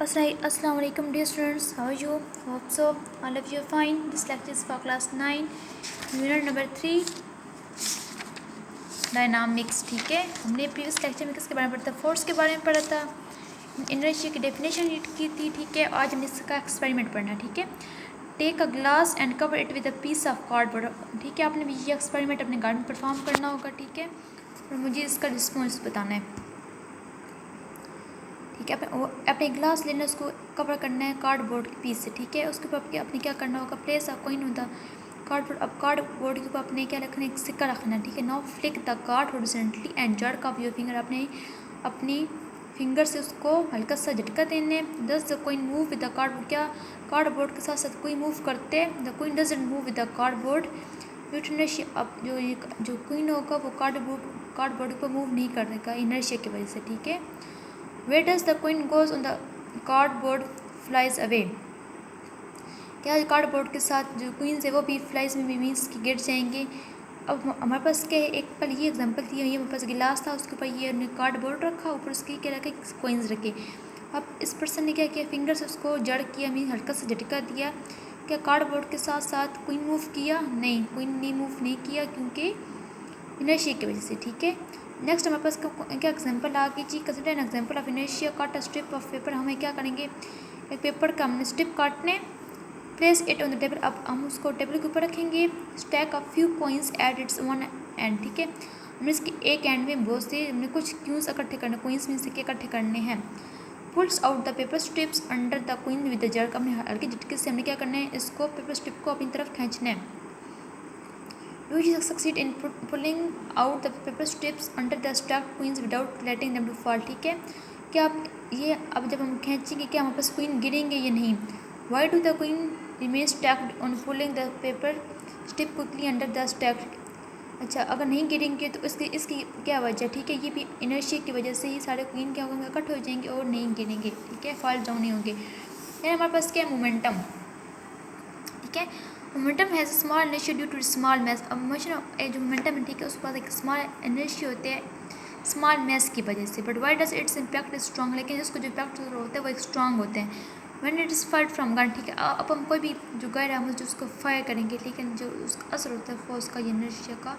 Assalamu alaikum dear students, how are you? Hope so all of you are fine. This lecture is for class 9 unit number 3 dynamics. ठीक है, हमने previous lecture में किसके बारे में पढ़ा था? फोर्स के बारे में पढ़ा था, इनर्शिया की डेफिनेशन रीड की थी। ठीक है, आज हमने इसका एक्सपेरिमेंट पढ़ना। ठीक है, take a glass and cover it with a piece of cardboard. ठीक है, आपने भी ये एक्सपेरिमेंट अपने घर में परफॉर्म करना होगा। ठीक है, और मुझे इसका रिस्पॉन्स बताना है। ठीक है, अपने ग्लास लेना, उसको कवर करना है कार्डबोर्ड के पीस से। ठीक है, उसके ऊपर अपने क्या करना होगा? प्लेस ऑफ कोइन होता कार्डबोर्ड। अब कार्डबोर्ड के ऊपर अपने क्या रखना है? एक सिक्का रखना है। ठीक है, now flick the card horizontally and jerk of your finger. अपनी फिंगर से उसको हल्का सा झटका देने। दस the coin move with the cardboard. क्या कार्डबोर्ड के साथ साथ कोई मूव करते? The coin doesn't move with the cardboard. Inertia, अब जो कोइन होगा वो कार्डबोर्ड पर मूव नहीं करेगा इनर्शिया की वजह से। ठीक है, Where does the coin goes on the cardboard flies away? क्या कार्डबोर्ड के साथ जो क्वींस है वो भी फ्लाइज में भी मीन्स कि गिर जाएंगे। अब हमारे पास क्या है, एक पल ये एग्जांपल थी, ये हमारे पास गिलास था, उसके ऊपर ये कार्डबोर्ड रखा, ऊपर उसके क्या रखे? कोइंस रखे। अब इस पर्सन ने क्या किया? फिंगर से उसको जड़ किया, मीन हल्का सा झटका दिया। क्या कार्डबोर्ड के साथ साथ क्वीन मूव किया? नहीं, क्वीन ने मूव नहीं किया क्योंकि इनर्शिया की वजह से। ठीक है, नेक्स्ट हमारे पास क्या एग्जांपल आ गई जी? Consider an example of inertia. काट अ स्ट्रिप ऑफ पेपर। हमें क्या करेंगे? एक पेपर का हमने स्ट्रिप काटने। Place it on the table. अब हम उसको टेबल के ऊपर रखेंगे। Stack of few coins at its one and. ठीक है, हमने इसके एक एंड में बहुत से हमने कुछ क्यूज इकट्ठे करने, कोइंस में सिक्के इकट्ठे करने हैं। Pools out the paper strips under the coin with the jerk. हमने हल्के झटके से हमने क्या करना है? इसको पेपर स्ट्रिप को अपनी तरफ खींचना है। Do you succeed in pulling out the paper strips under the stacked queens without letting them to fall? ठीक है, क्या आप ये अब जब हम खींचेंगे क्या हमारे पास क्वीन गिरेंगे या नहीं? Why do the queen remain stacked on pulling the paper strip quickly under the stacked? अच्छा, अगर नहीं गिरेंगे तो इसकी क्या वजह? ठीक है, ये भी इनर्शिया की वजह से ही सारे क्वीन क्या होंगे? कट हो जाएंगे और नहीं गिरेंगे। ठीक है, फॉल डाउन नहीं होंगे। यानी हमारे पास क्या है? मोमेंटम। ठीक है, momentum has small inertia due to small mass. अब मोशन जो मोमेंटम है, ठीक है, उसके पास एक स्मॉल इनर्शिया होते हैं स्मॉल मैस की वजह से। But why does its impact strong? लेकिन उसको जो इम्पैक्ट होता है वो एक स्ट्रॉन्ग होते हैं। When it is fire from gun. ठीक है, अब हम कोई भी जो गन है हम जो उसको फायर करेंगे, लेकिन जो उसका असर होता है फोर्स का, इनर्शिया का,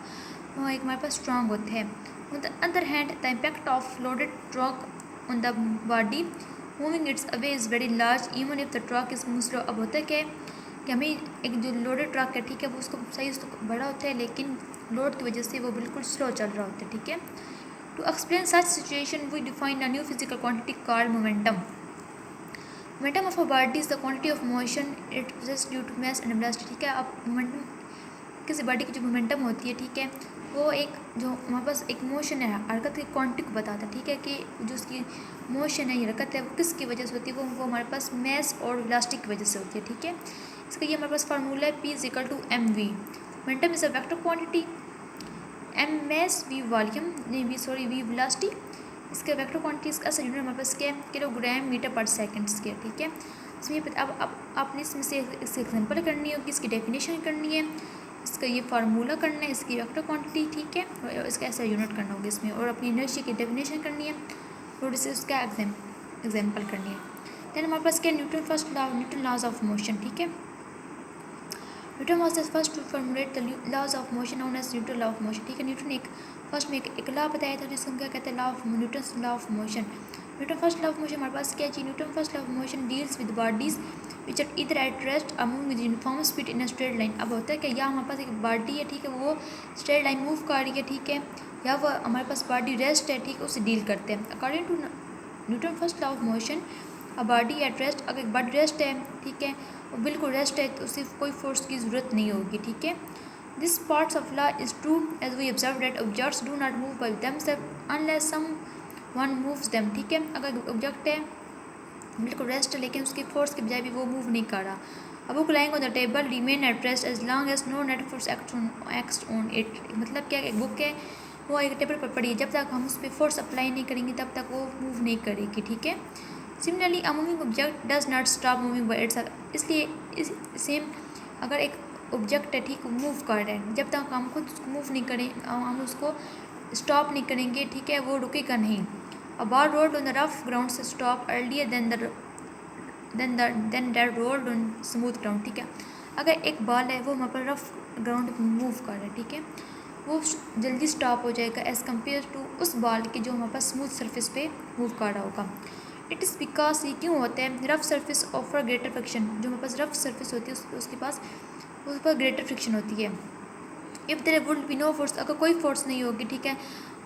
वो एक हमारे पास स्ट्रॉन्ग होते हैं। On the other hand the impact of loaded truck on the body moving it's away is very large even if the truck is move slow. अब होता है क्या कि हमें एक जो लोडेड ट्रक है, ठीक है, वो उसको साइज तो बड़ा होता है लेकिन लोड की वजह से वो बिल्कुल स्लो चल रहा होता है। ठीक है, to explain such situation we define a new physical quantity called momentum. Momentum of a body is the quantity of motion it possesses due to mass and velocity. ठीक है, अब मोमेंटम किसी बॉडी की जो मोमेंटम होती है, ठीक है, वो एक जो हमारे पास एक मोशन है, हरकत की क्वांटिटी को बताता है। ठीक है, कि जो उसकी मोशन है, ये हरकत है, वो किसकी वजह से होती है? वो हमारे पास मैस और वेलोसिटी की वजह से होती है। ठीक है, इसका ये हमारे पास फार्मूला है P is equal to M V. Momentum is a vector quantity, M mass, V volume, नहीं वी वेलोसिटी। इसका वेक्टर क्वांटिटी इसका असर यूनिट हमारे पास क्या है? Kilogram metre per second square. ठीक है, इसमें अब आपने इसमें से इसकी एग्जाम्पल करनी होगी, इसकी डेफिनेशन करनी है, इसका ये फार्मूला करना है, इसकी वेक्टर क्वांटिटी। ठीक है, और इसका ऐसा यूनिट करना होगा इसमें, और अपनी इनर्शिया की डेफिनेशन करनी है, और इसे उसका एग्जाम्पल करनी है। दैन हमारे पास क्या? Newton laws of motion. ठीक है, Newton was the first to formulate the laws of motion known as Newton law of motion. ठीक है, न्यूटन एक फर्स्ट में एक लॉ बताया था जिसको क्या कहते हैं? Law of Newton law of motion. Newton first law of motion हमारे पास क्या है जी? Newton first law of motion deals with bodies which are either at rest और move with uniform speed in a straight line. अब होता है कि या हमारे पास एक बॉडी है, ठीक है, वो स्ट्रेट लाइन मूव कर रही है, ठीक है, या वो हमारे पास बॉडी रेस्ट है, ठीक है, उससे डील करते हैं। According to Newton first law of motion a body at rest, अगर एक बॉडी रेस्ट है, ठीक है, वो बिल्कुल रेस्ट है, तो उसे कोई फोर्स की ज़रूरत नहीं होगी। ठीक है, this parts of law is true as we observe that objects do not move by themselves unless someone moves them. ठीक है, अगर ऑब्जेक्ट है बिल्कुल रेस्ट है लेकिन उसकी फोर्स के बजाय भी वो मूव नहीं कर रहा। अब book lying on the table remain at rest as long as no net force act on it. मतलब क्या, एक बुक है वो एक टेबल पर पड़ी है, जब तक हम उस पर फोर्स अप्लाई नहीं करेंगे तब तक वो मूव नहीं करेगी। ठीक है, similarly a moving object does not stop moving by itself. इसलिए इस सेम अगर एक ऑब्जेक्ट है, ठीक, मूव कर रहे हैं, जब तक हम खुद उसको मूव नहीं करें, हम उसको स्टॉप नहीं करेंगे, ठीक है, वो रुकेगा नहीं। A ball rolled on the rough ground से stop earlier than the than that rolled on smooth ground, ठीक है। अगर एक बॉल है वो हमारे पर रफ ग्राउंड पे मूव कर रहा है, ठीक है, वो जल्दी स्टॉप हो जाएगा एज़ कम्पेयर टू उस बॉल के जो हमारे पास स्मूथ सरफेस पे मूव कर रहा होगा। इट इज़ बिकॉज ये क्यों होता है, rough surface offer greater friction, जो हमारे पास रफ सरफेस होती है उसके पास उस पर ग्रेटर फ्रिक्शन होती है। If there would be no force, अगर कोई फोर्स नहीं होगी, ठीक है,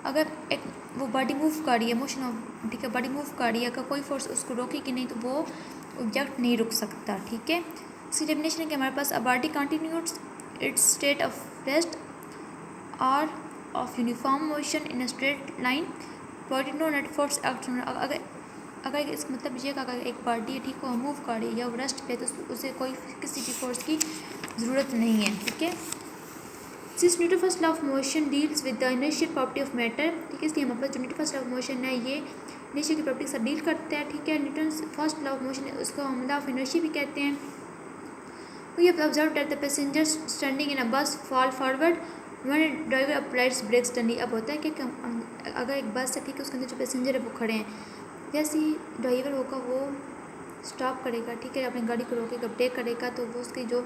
अगर एक वो बॉडी मूव कर रही है, मोशन ऑफ, ठीक है, बॉडी मूव कर रही है, अगर कोई फोर्स उसको रोकेगी नहीं तो वो ऑब्जेक्ट नहीं रुक सकता, ठीक है। इसकी डेफिनेशन है कि हमारे पास a body continues its state of rest और of uniform motion in a straight line body no net force act. अगर इसका मतलब ये कि अगर एक बॉडी है, ठीक है, मूव कर रही है या वो रेस्ट पे, तो उसे कोई किसी भी फोर्स की ज़रूरत नहीं है, ठीक है। Since Newton first law of motion deals with the inertial property of matter, ठीक है, इसलिए हमारे पास जो Newton first law of motion है ये इनर्शिया की प्रॉपर्टी के साथ डील करता है, ठीक है। Newton first law of motion है उसको हम लॉ ऑफ इनर्शिया भी कहते हैं। We have observed that the passengers standing in a bus fall forward when driver applies brake study. अब होता है कि अगर एक बस है, ठीक है, उसके अंदर जो पैसेंजर है वो खड़े हैं, जैसे ही ड्राइवर होगा वो स्टॉप करेगा, ठीक है, अपनी गाड़ी को रोकेगा, ब्रेक करेगा, तो वो उसके जो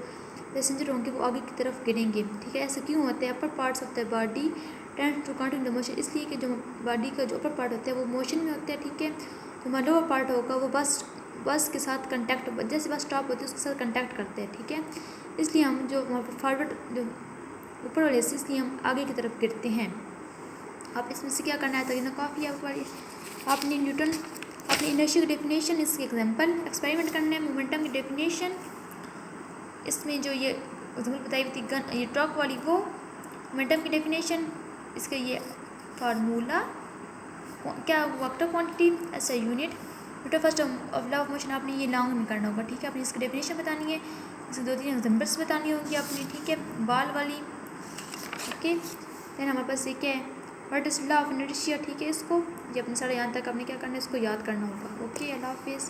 पैसेंजर होंगे वो आगे की तरफ गिरेंगे, ठीक है। ऐसा क्यों होता है, upper parts of the body tend to continue the motion, इसलिए कि जो बॉडी का जो अपर पार्ट होता है वो मोशन में होता है, ठीक है। तो हमारा लोअर पार्ट होगा वो बस के साथ कंटैक्ट, जैसे बस स्टॉप होती है उसके साथ कंटैक्ट करते हैं, ठीक है। इसलिए हम जो वहाँ पर फॉरवर्ड जो ऊपर वाले से, इसलिए हम आगे की तरफ गिरते हैं। आप इसमें से क्या करना है, तो काफ़ी आपने न्यूटन अपनी इनर्शिया की डेफिनेशन, इसके एग्जांपल एक्सपेरिमेंट करना है। मोमेंटम की डेफिनेशन, इसमें जो ये एग्जांपल बताई हुई थी गन, ये ट्रक वाली, वो मोमेंटम की डेफिनेशन, इसका ये फार्मूला क्या, vector quantity S a unit, Newton first of law of motion आपने ये लॉन्ग में करना होगा, ठीक है। आपने इसकी डेफिनेशन बतानी है, इसके 2-3 एग्जांपल्स बतानी होंगी आपने, ठीक है, बाल वाली, ओके। देन हमारे पास ये क्या है, what is law of inertia, ठीक है, इसको ये अपने सारे यहाँ तक आपने क्या करना है, इसको याद करना होगा, ओके। अल्लाह हाफिज़।